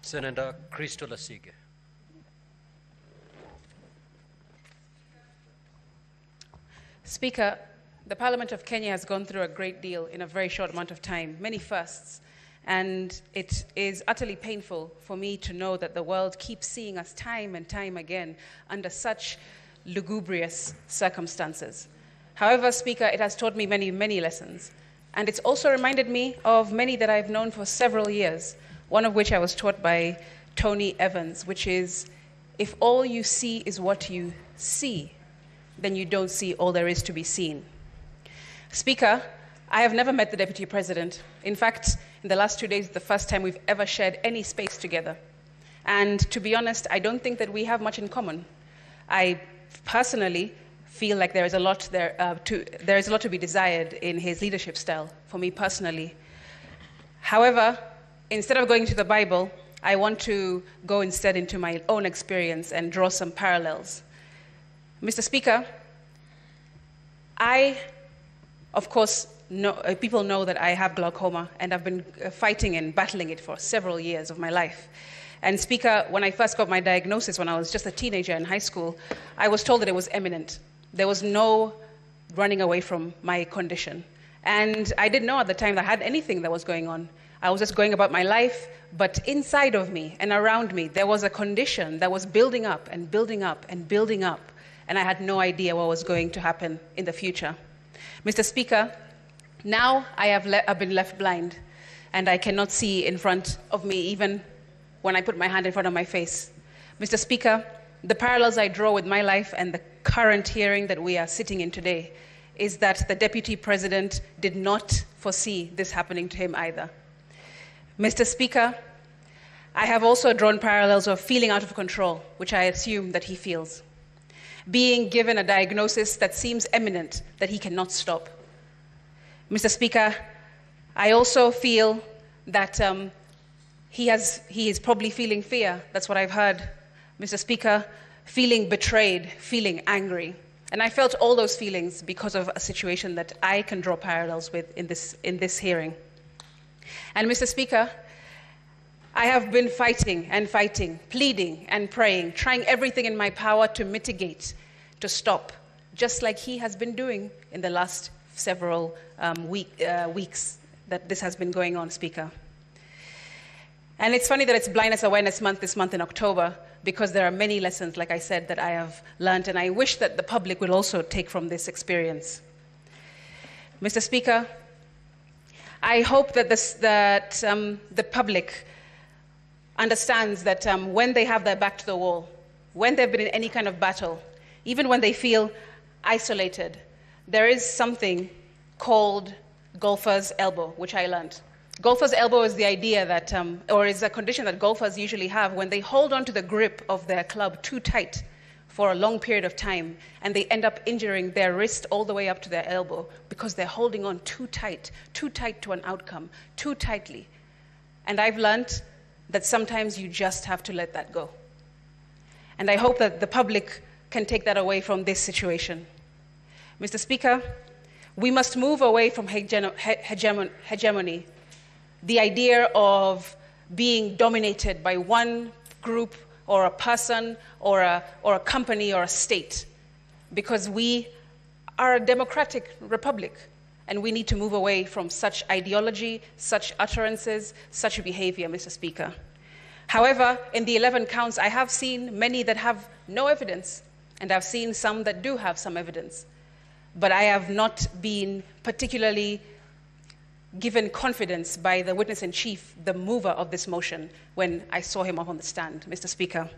Senator Asige. Speaker, the Parliament of Kenya has gone through a great deal in a very short amount of time, many firsts, and it is utterly painful for me to know that the world keeps seeing us time and time again under such lugubrious circumstances. However, Speaker, it has taught me many, many lessons, and it's also reminded me of many that I've known for several years, one of which I was taught by Tony Evans, which is, if all you see is what you see, then you don't see all there is to be seen. Speaker, I have never met the Deputy President. In fact, in the last 2 days, the first time we've ever shared any space together. And to be honest, I don't think that we have much in common. I personally feel like there is a lot to be desired in his leadership style, for me personally. However, instead of going to the Bible, I want to go instead into my own experience and draw some parallels. Mr. Speaker, of course, people know that I have glaucoma, and I've been fighting and battling it for several years of my life. And Speaker, when I first got my diagnosis when I was just a teenager in high school, I was told that it was imminent. There was no running away from my condition. And I didn't know at the time that I had anything that was going on. I was just going about my life, but inside of me and around me, there was a condition that was building up and building up and building up, and I had no idea what was going to happen in the future. Mr. Speaker, now I've been left blind, and I cannot see in front of me even when I put my hand in front of my face. Mr. Speaker, the parallels I draw with my life and the current hearing that we are sitting in today is that the Deputy President did not foresee this happening to him either. Mr. Speaker, I have also drawn parallels of feeling out of control, which I assume that he feels. Being given a diagnosis that seems imminent, that he cannot stop. Mr. Speaker, I also feel that he is probably feeling fear. That's what I've heard. Mr. Speaker, feeling betrayed, feeling angry. And I felt all those feelings because of a situation that I can draw parallels with in this hearing. And Mr. Speaker, I have been fighting and fighting, pleading and praying, trying everything in my power to mitigate, to stop, just like he has been doing in the last several weeks that this has been going on, Speaker. And it's funny that it's Blindness Awareness Month this month in October, because there are many lessons, like I said, that I have learned, and I wish that the public will also take from this experience. Mr. Speaker, I hope that the public understands that when they have their back to the wall, when they've been in any kind of battle, even when they feel isolated, there is something called golfer's elbow, which I learned. Golfer's elbow is the idea that, or is a condition that golfers usually have when they hold on to the grip of their club too tight for a long period of time, and they end up injuring their wrist all the way up to their elbow because they're holding on too tight to an outcome, too tightly. And I've learned that sometimes you just have to let that go. And I hope that the public can take that away from this situation. Mr. Speaker, we must move away from hegemony, the idea of being dominated by one group or a person or a company or a state, because we are a democratic republic, and we need to move away from such ideology, such utterances, such behavior, Mr. Speaker. However, in the 11 counts, I have seen many that have no evidence, and I've seen some that do have some evidence. But I have not been particularly given confidence by the witness-in-chief, the mover of this motion, when I saw him up on the stand, Mr. Speaker.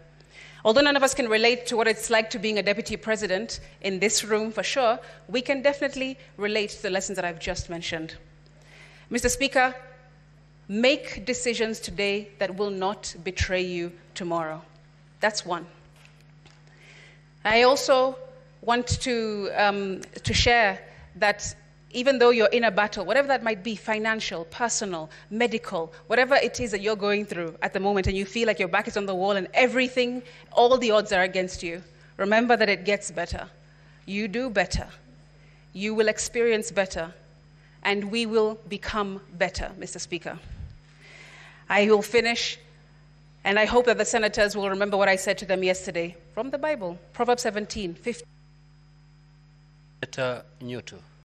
Although none of us can relate to what it's like to being a deputy president in this room for sure, we can definitely relate to the lessons that I've just mentioned. Mr. Speaker, make decisions today that will not betray you tomorrow. That's one. I also want to share that even though you're in a battle, whatever that might be, financial, personal, medical, whatever it is that you're going through at the moment, and you feel like your back is on the wall and everything, all the odds are against you, remember that it gets better. You do better. You will experience better, and we will become better, Mr. Speaker. I will finish And I hope that the senators will remember what I said to them yesterday from the Bible, Proverbs 17:15. Senator Newto.